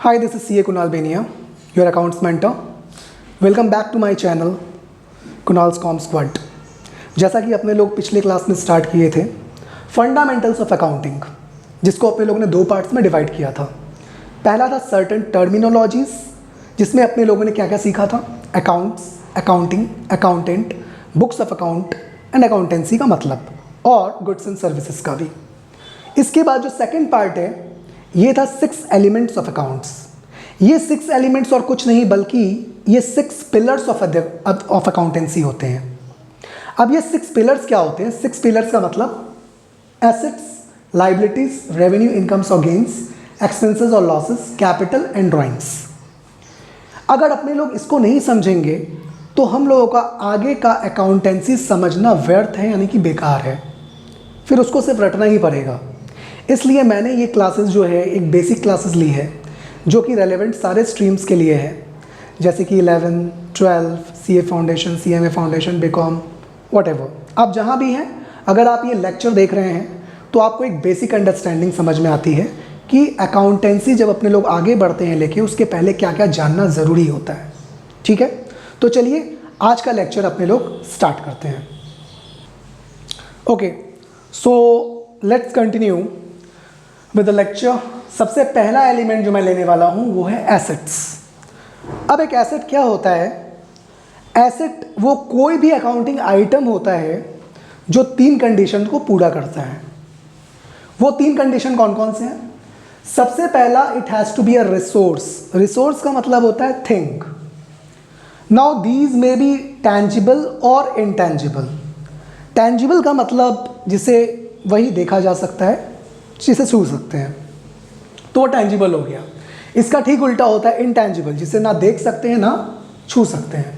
Hi, this is CA Kunal Benia, your accounts mentor. Welcome back to my channel Kunal's Com Squad. जैसा कि अपने लोग पिछले class में स्टार्ट किए थे फंडामेंटल्स ऑफ अकाउंटिंग, जिसको अपने लोगों ने दो पार्ट्स में डिवाइड किया था। पहला था सर्टेन टर्मिनोलॉजीज, जिसमें अपने लोगों ने क्या क्या सीखा था, accounts, accounting, accountant, books of account and accountancy का मतलब, और गुड्स एंड सर्विसेज का भी। इसके बाद जो सेकेंड पार्ट है ये था 6 एलिमेंट्स ऑफ अकाउंट्स। ये 6 एलिमेंट्स और कुछ नहीं बल्कि ये 6 पिलर्स ऑफ अकाउंटेंसी होते हैं। अब ये 6 पिलर्स क्या होते हैं? 6 पिलर्स का मतलब एसेट्स, लाइबिलिटीज, रेवेन्यू, इनकम्स और गेन्स, एक्सपेंसेस और लॉसेस, कैपिटल एंड ड्राइंग्स। अगर अपने लोग इसको नहीं समझेंगे तो हम लोगों का आगे का अकाउंटेंसी समझना व्यर्थ है, यानी कि बेकार है, फिर उसको सिर्फ रटना ही पड़ेगा। इसलिए मैंने ये क्लासेस जो है एक बेसिक क्लासेस ली है जो कि रेलेवेंट सारे स्ट्रीम्स के लिए है, जैसे कि 11, 12, CA foundation, CMA foundation, BCom, whatever. आप जहाँ भी हैं, अगर आप ये लेक्चर देख रहे हैं तो आपको एक बेसिक अंडरस्टैंडिंग समझ में आती है कि अकाउंटेंसी जब अपने लोग आगे बढ़ते हैं लेके उसके पहले क्या क्या जानना ज़रूरी होता है। ठीक है, तो चलिए आज का लेक्चर अपने लोग स्टार्ट करते हैं। Okay, so let's continue with the lecture. सबसे पहला एलिमेंट जो मैं लेने वाला हूं वो है एसेट्स। अब एक एसेट क्या होता है? एसेट वो कोई भी अकाउंटिंग आइटम होता है जो 3 कंडीशन को पूरा करता है। वो 3 कंडीशन कौन कौन से हैं? सबसे पहला, it has to be a resource. Resource का मतलब होता है thing. Now these may be tangible और इनटैंजिबल। टैंजिबल का मतलब जिसे वही देखा जा सकता है, जिसे छू सकते हैं, तो वो टैंजिबल हो गया। इसका ठीक उल्टा होता है इनटैंजिबल, जिसे ना देख सकते हैं ना छू सकते हैं।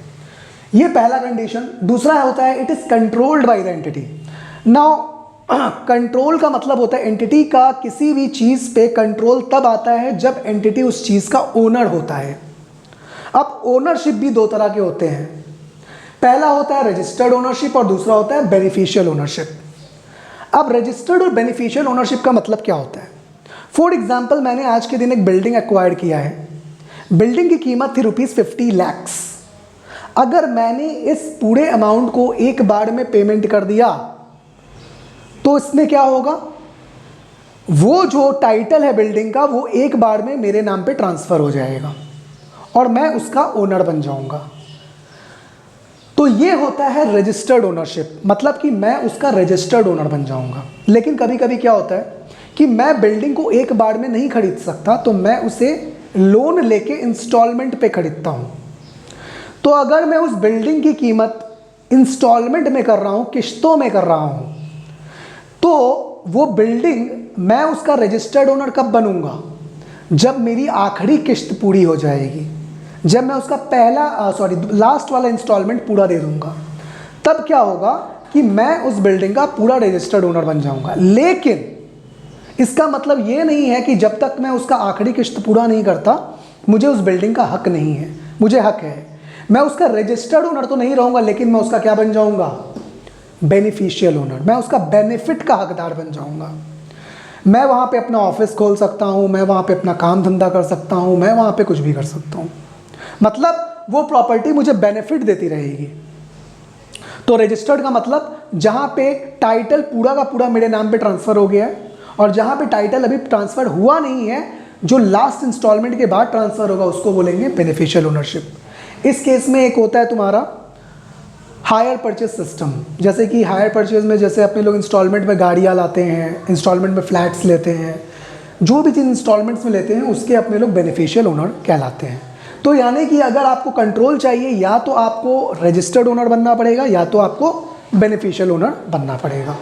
ये पहला कंडीशन। दूसरा होता है it is controlled by the entity. Now control का मतलब होता है एंटिटी का किसी भी चीज पे कंट्रोल तब आता है जब एंटिटी उस चीज का ओनर होता है। अब ओनरशिप भी 2 तरह के होते हैं। पहला होता है रजिस्टर्ड ओनरशिप और दूसरा होता है बेनिफिशियल ओनरशिप। अब रजिस्टर्ड और बेनिफिशियल ओनरशिप का मतलब क्या होता है? फॉर एग्जाम्पल, मैंने आज के दिन एक बिल्डिंग एक्वायर किया है। बिल्डिंग की कीमत थी ₹50 लाख। अगर मैंने इस पूरे अमाउंट को एक बार में पेमेंट कर दिया तो इसमें क्या होगा? वो जो टाइटल है बिल्डिंग का वो एक बार में मेरे नाम पे ट्रांसफर हो जाएगा और मैं उसका ओनर बन जाऊंगा। तो ये होता है रजिस्टर्ड ओनरशिप, मतलब कि मैं उसका रजिस्टर्ड ओनर बन जाऊंगा। लेकिन कभी कभी क्या होता है कि मैं बिल्डिंग को एक बार में नहीं खरीद सकता, तो मैं उसे लोन लेके इंस्टॉलमेंट पे खरीदता हूं। तो अगर मैं उस बिल्डिंग की कीमत इंस्टॉलमेंट में कर रहा हूं, किश्तों में कर रहा हूं, तो वो बिल्डिंग मैं उसका रजिस्टर्ड ओनर कब बनूंगा? जब मेरी आखिरी किश्त पूरी हो जाएगी, जब मैं उसका लास्ट वाला इंस्टॉलमेंट पूरा दे दूंगा, तब क्या होगा कि मैं उस बिल्डिंग का पूरा रजिस्टर्ड ओनर बन जाऊंगा। लेकिन इसका मतलब ये नहीं है कि जब तक मैं उसका आखिरी किश्त पूरा नहीं करता मुझे उस बिल्डिंग का हक नहीं है। मुझे हक है। मैं उसका रजिस्टर्ड ओनर तो नहीं रहूंगा, लेकिन मैं उसका क्या बन जाऊंगा? Beneficial owner. मैं उसका बेनिफिट का हकदार बन जाऊंगा। मैं वहां पे अपना ऑफिस खोल सकता हूं, मैं वहां पे अपना काम धंधा कर सकता हूं, मैं वहां पे कुछ भी कर सकता हूं। मतलब वो प्रॉपर्टी मुझे बेनिफिट देती रहेगी। तो रजिस्टर्ड का मतलब जहां पे टाइटल पूरा का पूरा मेरे नाम पे ट्रांसफर हो गया है, और जहां पे टाइटल अभी ट्रांसफर हुआ नहीं है, जो लास्ट इंस्टॉलमेंट के बाद ट्रांसफर होगा, उसको बोलेंगे बेनिफिशियल ओनरशिप। इस केस में एक होता है तुम्हारा हायर परचेज सिस्टम। जैसे कि हायर परचेज में जैसे अपने लोग इंस्टॉलमेंट में गाड़ियाँ लाते हैं, इंस्टॉलमेंट में फ्लैट्स लेते हैं, जो भी चीज़ इंस्टॉलमेंट्स में लेते हैं उसके अपने लोग बेनिफिशियल ओनर कहलाते हैं। तो यानी कि अगर आपको कंट्रोल चाहिए, या तो आपको रजिस्टर्ड ओनर बनना पड़ेगा या तो आपको बेनिफिशियल ओनर बनना पड़ेगा।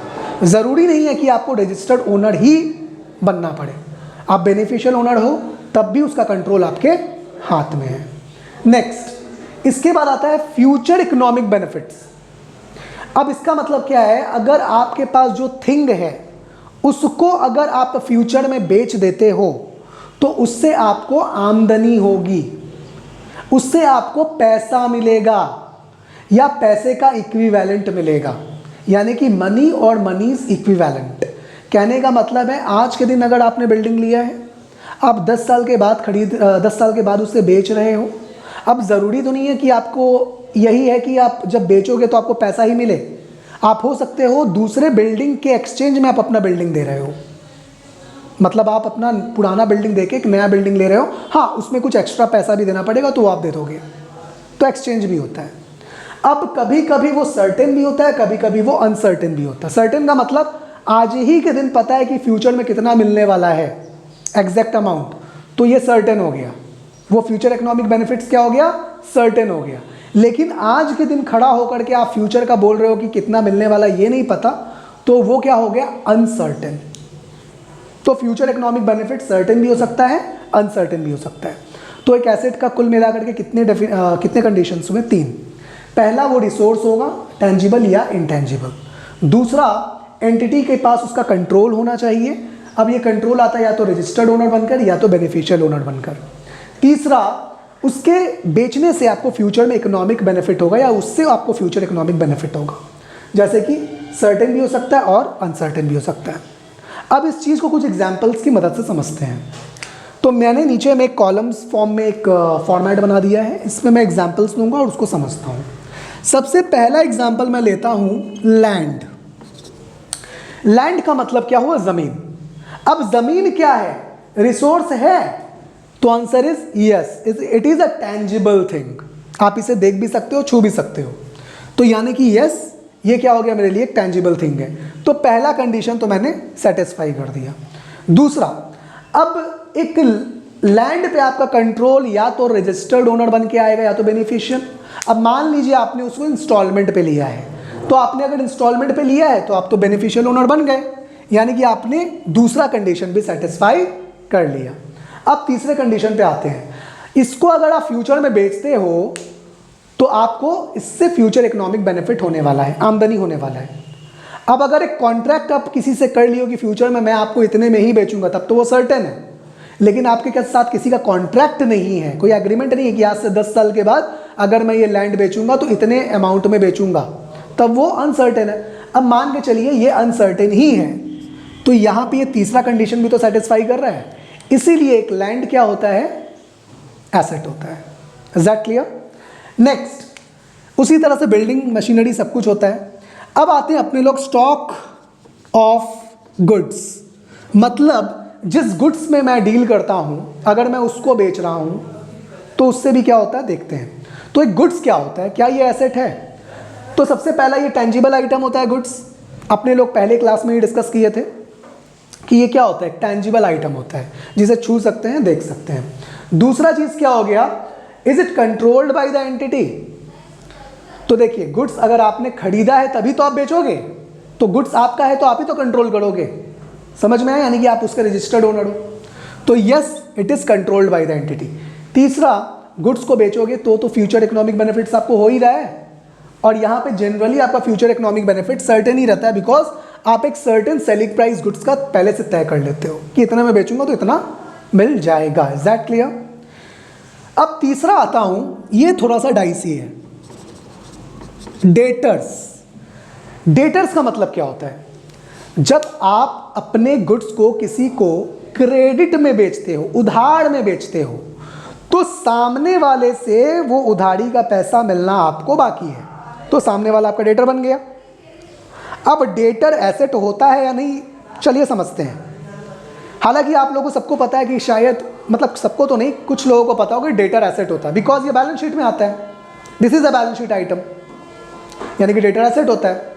ज़रूरी नहीं है कि आपको रजिस्टर्ड ओनर ही बनना पड़े। आप बेनिफिशियल ओनर हो तब भी उसका कंट्रोल आपके हाथ में है। नेक्स्ट, इसके बाद आता है फ्यूचर इकोनॉमिक बेनिफिट्स। अब इसका मतलब क्या है? अगर आपके पास जो थिंग है उसको अगर आप फ्यूचर में बेच देते हो तो उससे आपको आमदनी होगी, उससे आपको पैसा मिलेगा या पैसे का इक्विवेलेंट मिलेगा, यानी कि मनी और मनीज इक्विवेलेंट। कहने का मतलब है आज के दिन अगर आपने बिल्डिंग लिया है, आप 10 साल के बाद 10 साल के बाद उसे बेच रहे हो। अब ज़रूरी तो नहीं है कि आपको यही है कि आप जब बेचोगे तो आपको पैसा ही मिले। आप हो सकते हो दूसरे बिल्डिंग के एक्सचेंज में आप अपना बिल्डिंग दे रहे हो, मतलब आप अपना पुराना बिल्डिंग देके एक नया बिल्डिंग ले रहे हो। हाँ, उसमें कुछ एक्स्ट्रा पैसा भी देना पड़ेगा तो आप दे दोगे, तो एक्सचेंज भी होता है। अब कभी कभी वो सर्टेन भी होता है, कभी कभी वो अनसर्टेन भी होता है। सर्टेन का मतलब आज ही के दिन पता है कि फ्यूचर में कितना मिलने वाला है, एग्जैक्ट अमाउंट, तो ये सर्टेन हो गया। वो फ्यूचर इकोनॉमिक बेनिफिट्स क्या हो गया, सर्टेन हो गया। लेकिन आज के दिन खड़ा होकर के आप फ्यूचर का बोल रहे हो कि कितना मिलने वाला ये नहीं पता, तो वो क्या हो गया, अनसर्टेन। तो फ्यूचर इकोनॉमिक बेनिफिट सर्टेन भी हो सकता है, अनसर्टेन भी हो सकता है। तो एक एसेट का कुल मिलाकर के कितने कंडीशंस हुए, 3। पहला वो रिसोर्स होगा, टेंजिबल या इंटेंजिबल। दूसरा, एंटिटी के पास उसका कंट्रोल होना चाहिए। अब ये कंट्रोल आता है या तो रजिस्टर्ड ओनर बनकर या तो बेनिफिशियल ओनर बनकर। तीसरा, उसके बेचने से आपको फ्यूचर में इकोनॉमिक बेनिफिट होगा या उससे आपको फ्यूचर इकोनॉमिक बेनिफिट होगा, जैसे कि सर्टेन भी हो सकता है और अनसर्टेन भी हो सकता है। अब इस चीज़ को कुछ एग्जाम्पल्स की मदद से समझते हैं। तो मैंने नीचे में एक कॉलम्स फॉर्म में एक फॉर्मेट बना दिया है, इसमें मैं एग्जाम्पल्स दूंगा और उसको समझता हूँ। सबसे पहला एग्जाम्पल मैं लेता हूँ लैंड। लैंड का मतलब क्या हुआ, ज़मीन। अब ज़मीन क्या है, रिसोर्स है, तो answer is yes, it is a tangible thing. आप इसे देख भी सकते हो, छू भी सकते हो, तो यानी कि यस, ये क्या हो गया मेरे लिए, एक टेंजिबल थिंग है। तो पहला कंडीशन तो मैंने सेटिस्फाई कर दिया। दूसरा, अब एक लैंड पे आपका कंट्रोल या तो रजिस्टर्ड ओनर बन के आएगा या तो बेनिफिशियल। अब मान लीजिए आपने उसको इंस्टॉलमेंट पे लिया है, तो आपने अगर इंस्टॉलमेंट पे लिया है तो आप तो बेनिफिशियल ओनर बन गए, यानी कि आपने दूसरा कंडीशन भी सेटिस्फाई कर लिया। अब तीसरे कंडीशन पे आते हैं। इसको अगर आप फ्यूचर में बेचते हो तो आपको इससे फ्यूचर इकोनॉमिक बेनिफिट होने वाला है, आमदनी होने वाला है। अब अगर एक कॉन्ट्रैक्ट आप किसी से कर लियो कि फ्यूचर में मैं आपको इतने में ही बेचूंगा, तब तो वो सर्टेन है। लेकिन आपके साथ किसी का कॉन्ट्रैक्ट नहीं है, कोई एग्रीमेंट नहीं है कि आज से 10 साल के बाद अगर मैं ये लैंड बेचूंगा तो इतने अमाउंट में बेचूंगा, तब वो अनसर्टेन है। अब मान के चलिए ये अनसर्टेन ही है, तो यहाँ पे ये तीसरा कंडीशन भी तो सेटिस्फाई कर रहा है। इसीलिए एक लैंड क्या होता है, एसेट होता है। Is that clear? नेक्स्ट, उसी तरह से बिल्डिंग, मशीनरी, सब कुछ होता है। अब आते हैं अपने लोग स्टॉक ऑफ गुड्स, मतलब जिस गुड्स में मैं डील करता हूं, अगर मैं उसको बेच रहा हूं तो उससे भी क्या होता है, देखते हैं। तो एक गुड्स क्या होता है, क्या ये एसेट है? तो सबसे पहला ये टेंजिबल आइटम होता है गुड्स। अपने लोग पहले क्लास में ही डिस्कस किए थे कि ये क्या होता है, टेंजिबल आइटम होता है जिसे छू सकते हैं, देख सकते हैं। दूसरा चीज क्या हो गया, is it controlled by the entity. तो देखिए, गुड्स अगर आपने खरीदा है तभी तो आप बेचोगे, तो गुड्स आपका है तो आप ही तो कंट्रोल करोगे, समझ में आया? यानी कि आप उसके रजिस्टर्ड ओनर हो, तो yes, it is controlled by the entity. तीसरा, गुड्स को बेचोगे तो फ्यूचर इकोनॉमिक बेनिफिट्स आपको हो ही रहा है, और यहाँ पे जनरली आपका फ्यूचर इकोनॉमिक बेनिफिट सर्टेन ही रहता है, बिकॉज आप एक सर्टेन सेलिंग प्राइस गुड्स का पहले से तय कर लेते हो कि इतना मैं बेचूंगा तो इतना मिल जाएगा। Is that clear? अब तीसरा आता हूं, ये थोड़ा सा डाइसी है, डेटर्स। डेटर्स का मतलब क्या होता है, जब आप अपने गुड्स को किसी को क्रेडिट में बेचते हो, उधार में बेचते हो, तो सामने वाले से वो उधारी का पैसा मिलना आपको बाकी है, तो सामने वाला आपका डेटर बन गया। अब डेटर एसेट होता है या नहीं, चलिए समझते हैं। हालांकि आप लोगों को सबको पता है कि शायद, मतलब सबको तो नहीं, कुछ लोगों को पता होगा कि डेटर एसेट होता है, बिकॉज ये बैलेंस शीट में आता है, this is a balance sheet item, यानी कि डेटर एसेट होता है।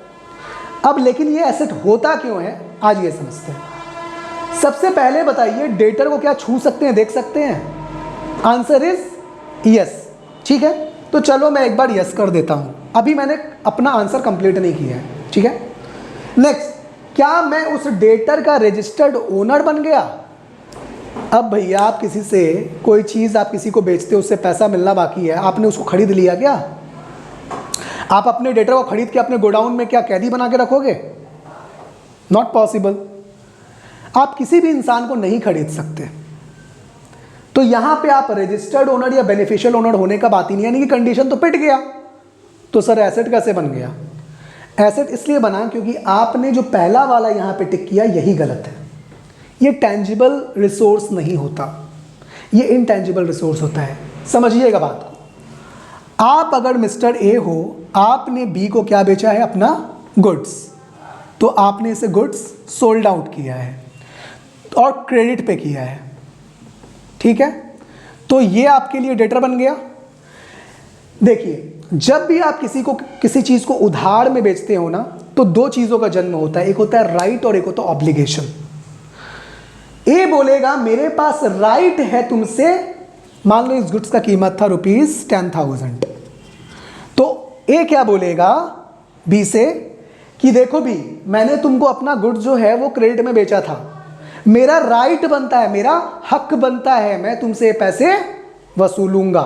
अब लेकिन ये एसेट होता क्यों है, आज ये समझते हैं। सबसे पहले बताइए, डेटर को क्या छू सकते हैं, देख सकते हैं? Answer is yes. ठीक है, तो चलो मैं एक बार यस कर देता हूं, अभी मैंने अपना आंसर कंप्लीट नहीं किया है। ठीक है, नेक्स्ट, क्या मैं उस डेटर का रजिस्टर्ड ओनर बन गया? अब भैया, आप किसी से कोई चीज़ आप किसी को बेचते हो, उससे पैसा मिलना बाकी है, आपने उसको खरीद लिया क्या? आप अपने डेटर को खरीद के अपने गोडाउन में क्या कैदी बना के रखोगे? Not possible. आप किसी भी इंसान को नहीं खरीद सकते, तो यहां पे आप रजिस्टर्ड ओनर या बेनिफिशियल ओनर होने का बात ही नहीं, यानी कि कंडीशन तो पिट गया। तो सर एसेट कैसे बन गया? एसेट इसलिए बना क्योंकि आपने जो पहला वाला यहां पे टिक किया, यही गलत है। ये टेंजिबल रिसोर्स नहीं होता, ये इनटेंजिबल रिसोर्स होता है। समझिएगा बात को। आप अगर मिस्टर ए हो, आपने बी को क्या बेचा है? अपना गुड्स। तो आपने इसे गुड्स सोल्ड आउट किया है और क्रेडिट पे किया है, ठीक है। तो ये आपके लिए डेटर बन गया। देखिए, जब भी आप किसी चीज़ को उधार में बेचते हो ना, तो दो चीज़ों का जन्म होता है, एक होता है राइट और एक होता है ऑब्लिगेशन। ए बोलेगा मेरे पास राइट है तुमसे, मान लो इस गुड्स का कीमत था ₹10,000, तो ए क्या बोलेगा बी से कि देखो बी, मैंने तुमको अपना गुड्स जो है वो क्रेडिट में बेचा था, मेरा राइट बनता है, मेरा हक बनता है, मैं तुमसे पैसे वसूलूंगा।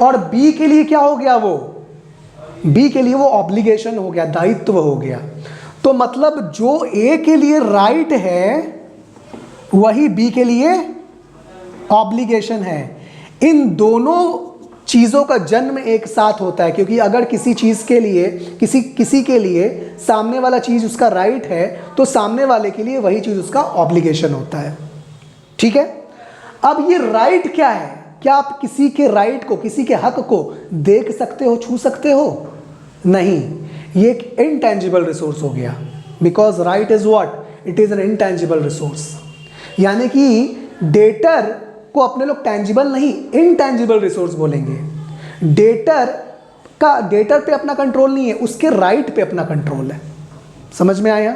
और बी के लिए क्या हो गया? वो बी के लिए वो ऑब्लिगेशन हो गया, दायित्व हो गया। तो मतलब जो ए के लिए राइट है वही बी के लिए ऑब्लिगेशन है। इन दोनों चीज़ों का जन्म एक साथ होता है, क्योंकि अगर किसी चीज़ के लिए किसी के लिए सामने वाला चीज़ उसका राइट है, तो सामने वाले के लिए वही चीज़ उसका ऑब्लिगेशन होता है, ठीक है। अब ये राइट क्या है? क्या आप किसी के राइट को, किसी के हक को देख सकते हो, छू सकते हो? नहीं, ये एक इनटेंजिबल रिसोर्स हो गया। Because right is what? It is an intangible resource. यानी कि डेटर को अपने लोग टेंजिबल नहीं, इनटेंजिबल रिसोर्स बोलेंगे। डेटर पे अपना कंट्रोल नहीं है, उसके राइट पे अपना कंट्रोल है। समझ में आया?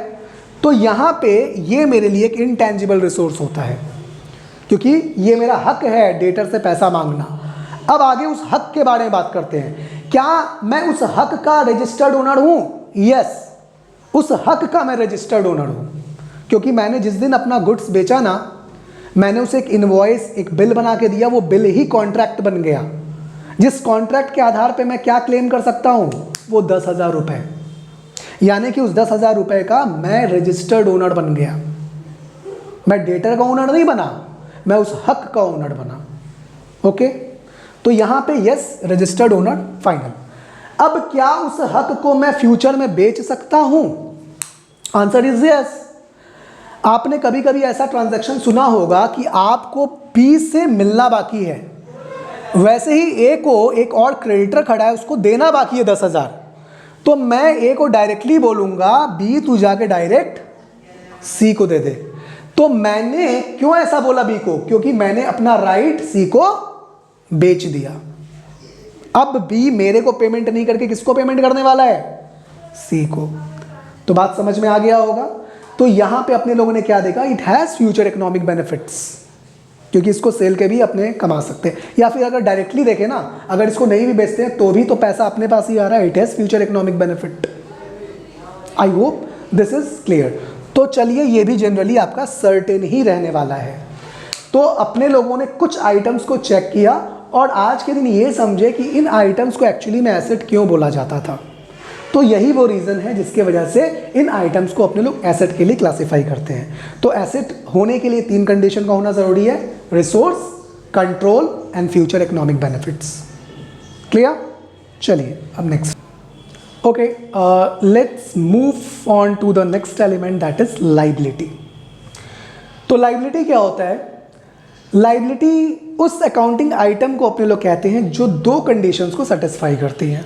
तो यहाँ पे ये मेरे लिए एक इनटेंजिबल रिसोर्स होता है, क्योंकि ये मेरा हक है डेटर से पैसा मांगना। अब आगे उस हक के बारे में बात करते हैं। क्या मैं उस हक का रजिस्टर्ड ओनर हूँ? यस, उस हक का मैं रजिस्टर्ड ओनर हूँ, क्योंकि मैंने जिस दिन अपना गुड्स बेचा ना, मैंने उसे एक इनवॉइस, एक बिल बना के दिया, वो बिल ही कॉन्ट्रैक्ट बन गया, जिस कॉन्ट्रैक्ट के आधार पे मैं क्या क्लेम कर सकता हूँ? वो 10,000 रुपये। यानी कि उस 10,000 रुपये का मैं रजिस्टर्ड ओनर बन गया। मैं डेटर का ओनर नहीं बना, मैं उस हक का ओनर बना। ओके, तो यहाँ पे यस, रजिस्टर्ड ओनर, फाइनल। अब क्या उस हक को मैं फ्यूचर में बेच सकता हूँ? Answer is yes. आपने कभी कभी ऐसा ट्रांजैक्शन सुना होगा कि आपको बी से मिलना बाकी है, वैसे ही ए को एक और क्रेडिटर खड़ा है, उसको देना बाकी है 10,000। तो मैं ए को डायरेक्टली बोलूँगा बी तू जाके डायरेक्ट सी को दे दे। तो मैंने क्यों ऐसा बोला बी को? क्योंकि मैंने अपना राइट सी को बेच दिया। अब बी मेरे को पेमेंट नहीं करके किसको पेमेंट करने वाला है? सी को। तो बात समझ में आ गया होगा। तो यहां पे अपने लोगों ने क्या देखा? It has future economic benefits, क्योंकि इसको सेल के भी अपने कमा सकते हैं, या फिर अगर डायरेक्टली देखें ना, अगर इसको नहीं भी बेचते हैं तो भी तो पैसा अपने पास ही आ रहा है। It has future economic benefit. I hope this is clear. तो चलिए, ये भी जनरली आपका सर्टेन ही रहने वाला है। तो अपने लोगों ने कुछ आइटम्स को चेक किया और आज के दिन ये समझे कि इन आइटम्स को एक्चुअली में एसेट क्यों बोला जाता था। तो यही वो रीज़न है जिसके वजह से इन आइटम्स को अपने लोग एसेट के लिए क्लासिफाई करते हैं। तो एसेट होने के लिए 3 कंडीशन का होना ज़रूरी है: resource, control and future economic benefits. Clear? चलिए अब next. Okay, let's move on to the next element, that is liability. तो लाइबिलिटी क्या होता है? लाइबिलिटी उस अकाउंटिंग आइटम को अपने लोग कहते हैं जो 2 कंडीशंस को सेटिस्फाई करती हैं।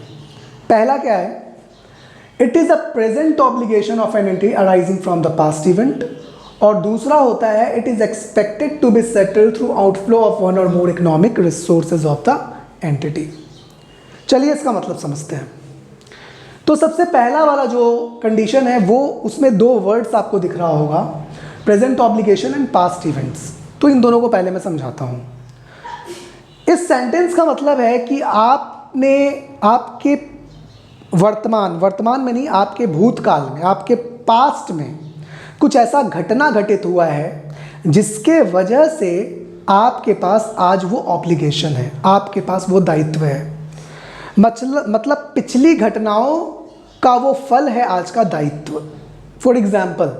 पहला क्या है? It is a present obligation of an entity arising from the past event, और दूसरा होता है it is expected to be settled through outflow of one और more economic resources of the entity. चलिए इसका मतलब समझते हैं। तो सबसे पहला वाला जो कंडीशन है वो, उसमें 2 वर्ड्स आपको दिख रहा होगा, present obligation and past events. तो इन दोनों को पहले मैं समझाता हूँ। इस सेंटेंस का मतलब है कि आपने आपके वर्तमान में नहीं, आपके भूतकाल में, आपके पास्ट में कुछ ऐसा घटना घटित हुआ है जिसके वजह से आपके पास आज वो ऑब्लिगेशन है, आपके पास वो दायित्व है। मतलब पिछली घटनाओं का वो फल है आज का दायित्व। फॉर एग्जाम्पल,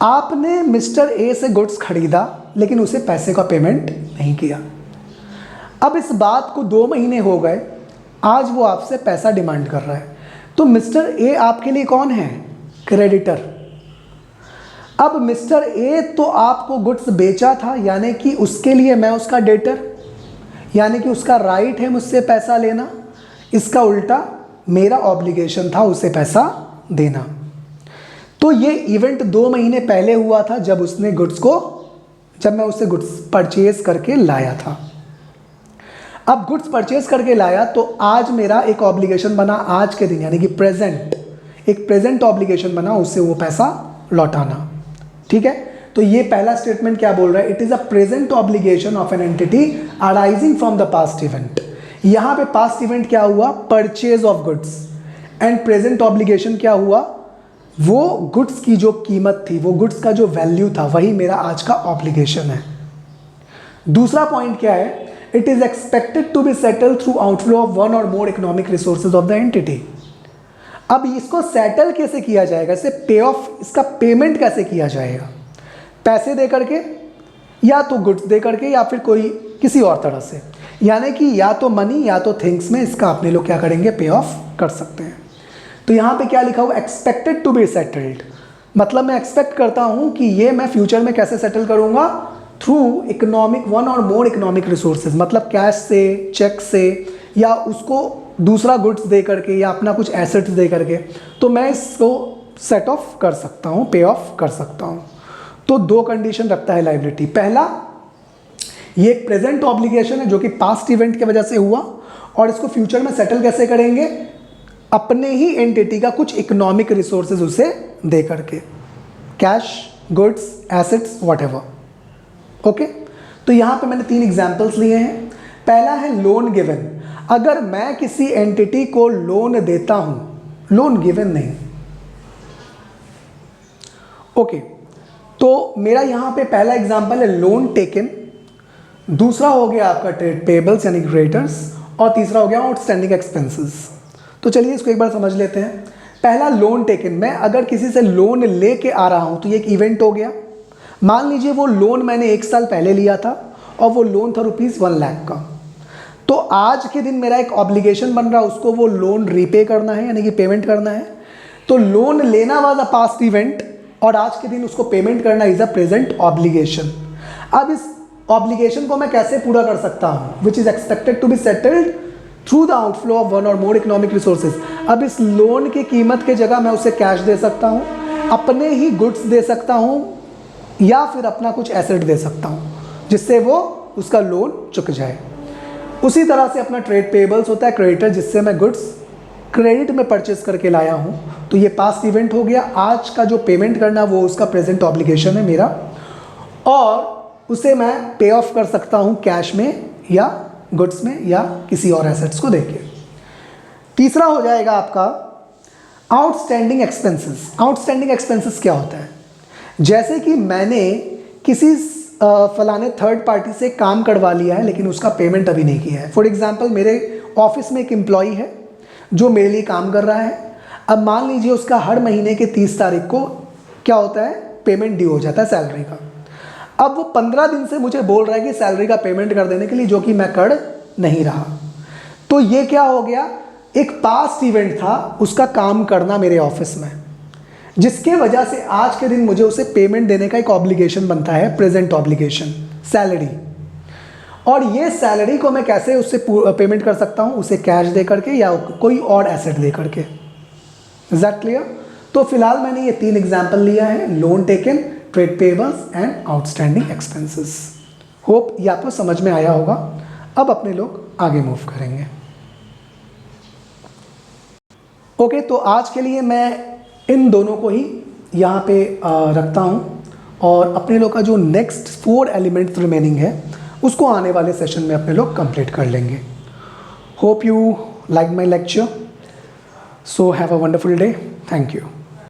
आपने मिस्टर ए से गुड्स खरीदा लेकिन उसे पैसे का पेमेंट नहीं किया। अब इस बात को 2 महीने हो गए, आज वो आपसे पैसा डिमांड कर रहा है। तो मिस्टर ए आपके लिए कौन है? क्रेडिटर। अब मिस्टर ए तो आपको गुड्स बेचा था, यानी कि उसके लिए मैं उसका डेटर, यानी कि उसका राइट है मुझसे पैसा लेना। इसका उल्टा मेरा ऑब्लिगेशन था उसे पैसा देना। तो ये इवेंट 2 महीने पहले हुआ था, जब मैं उसे गुड्स परचेज करके लाया था। अब गुड्स परचेज करके लाया तो आज मेरा एक ऑब्लिगेशन बना, आज के दिन यानी कि एक प्रेजेंट ऑब्लिगेशन बना, उससे वो पैसा लौटाना। ठीक है, तो ये पहला स्टेटमेंट क्या बोल रहा है? It is a present obligation of an entity arising from the past event. यहां पे पास्ट इवेंट क्या हुआ? Purchase of goods. And present obligation क्या हुआ? वो गुड्स की जो कीमत थी, वो गुड्स का जो वैल्यू था, वही मेरा आज का ऑब्लिगेशन है। दूसरा पॉइंट क्या है? It is expected to be settle through outflow of one और more economic resources of the entity. अब इसको सेटल कैसे किया जाएगा? इसे पे ऑफ, इसका पेमेंट कैसे किया जाएगा? पैसे दे करके, या तो गुड्स दे करके, या फिर कोई किसी और तरह से, यानी कि या तो मनी या तो थिंग्स में इसका अपने लोग क्या करेंगे? पे ऑफ कर सकते हैं। तो यहाँ पे क्या लिखा हुआ? एक्सपेक्टेड टू बी सेटल्ड, मतलब मैं एक्सपेक्ट करता हूँ कि ये मैं फ्यूचर में कैसे सेटल करूँगा? थ्रू इकोनॉमिक, वन और मोर इकोनॉमिक रिसोर्सेज, मतलब कैश से, चेक से, या उसको दूसरा गुड्स दे करके, या अपना कुछ एसेट्स दे करके, तो मैं इसको सेट ऑफ कर सकता हूँ, पे ऑफ कर सकता हूँ। तो 2 कंडीशन रखता है लायबिलिटी। पहला, ये एक प्रेजेंट ऑब्लिगेशन है जो कि पास्ट इवेंट की वजह से हुआ, और इसको फ्यूचर में सेटल कैसे करेंगे? अपने ही एंटिटी का कुछ इकोनॉमिक रिसोर्सेज उसे दे करके, cash, goods, assets, whatever. Okay, तो यहां पे मैंने 3 एग्जांपल्स लिए हैं। पहला है लोन गिवन। अगर मैं किसी एंटिटी को लोन देता हूं, लोन गिवन नहीं, ओके, तो मेरा यहां पे पहला एग्जांपल है लोन टेकन, दूसरा हो गया आपका ट्रेड पेबल्स यानी क्रेडिटर्स, और तीसरा हो गया आउटस्टैंडिंग एक्सपेंसेस। तो चलिए इसको एक बार समझ लेते हैं। पहला लोन टेकन, मैं अगर किसी से लोन लेके आ रहा हूं तो ये एक इवेंट हो गया। मान लीजिए वो लोन मैंने 1 साल पहले लिया था और वो लोन था ₹1 लाख का। तो आज के दिन मेरा एक ऑब्लिगेशन बन रहा है, उसको वो लोन रीपे करना है, यानी कि पेमेंट करना है। तो लोन लेना वाज अ पास्ट इवेंट, और आज के दिन उसको पेमेंट करना इज अ प्रेजेंट ऑब्लिगेशन। अब इस ऑब्लिगेशन को मैं कैसे पूरा कर सकता हूँ? Which is expected to be settled through the outflow of one और मोर इकोनॉमिक रिसोर्सेज। अब इस लोन की कीमत के जगह मैं उसे कैश दे सकता हूँ, अपने ही गुड्स दे सकता हूँ, या फिर अपना कुछ एसेट दे सकता हूँ, जिससे वो उसका लोन चुक जाए। उसी तरह से अपना ट्रेड पेबल्स होता है, क्रेडिटर, जिससे मैं गुड्स क्रेडिट में परचेस करके लाया हूँ, तो ये पास्ट इवेंट हो गया। आज का जो पेमेंट करना वो उसका प्रेजेंट ऑब्लिगेशन है मेरा, और उसे मैं पे ऑफ कर सकता हूँ कैश में, या गुड्स में, या किसी और एसेट्स को देके। तीसरा हो जाएगा आपका आउटस्टैंडिंग एक्सपेंसेस। आउटस्टैंडिंग एक्सपेंसेस क्या होता है? जैसे कि मैंने किसी फलाने थर्ड पार्टी से काम करवा लिया है, लेकिन उसका पेमेंट अभी नहीं किया है। फॉर एग्जांपल, मेरे ऑफिस में एक एम्प्लॉई है जो मेरे लिए काम कर रहा है। अब मान लीजिए उसका हर महीने के 30 तारीख को क्या होता है? पेमेंट ड्यू हो जाता है सैलरी का। अब वो 15 दिन से मुझे बोल रहा है कि सैलरी का पेमेंट कर देने के लिए, जो कि मैं कर नहीं रहा। तो ये क्या हो गया? एक पास्ट इवेंट था उसका काम करना मेरे ऑफिस में, जिसके वजह से आज के दिन मुझे उसे पेमेंट देने का एक ऑब्लिगेशन बनता है, प्रेजेंट ऑब्लिगेशन, सैलरी। और ये सैलरी को मैं कैसे उससे पेमेंट कर सकता हूँ? उसे कैश दे करके, या कोई और एसेट दे करके। Is that clear? तो फिलहाल मैंने ये 3 एग्जाम्पल लिया है, loan taken, trade payables and outstanding expenses. Hope ये आपको समझ में आया होगा। अब अपने लोग आगे मूव करेंगे। ओके, तो आज के लिए मैं इन दोनों को ही यहाँ पे रखता हूँ, और अपने लोग का जो नेक्स्ट 4 एलिमेंट्स रिमेनिंग है उसको आने वाले सेशन में अपने लोग कंप्लीट कर लेंगे। Hope you like my lecture. So have a wonderful day. Thank you.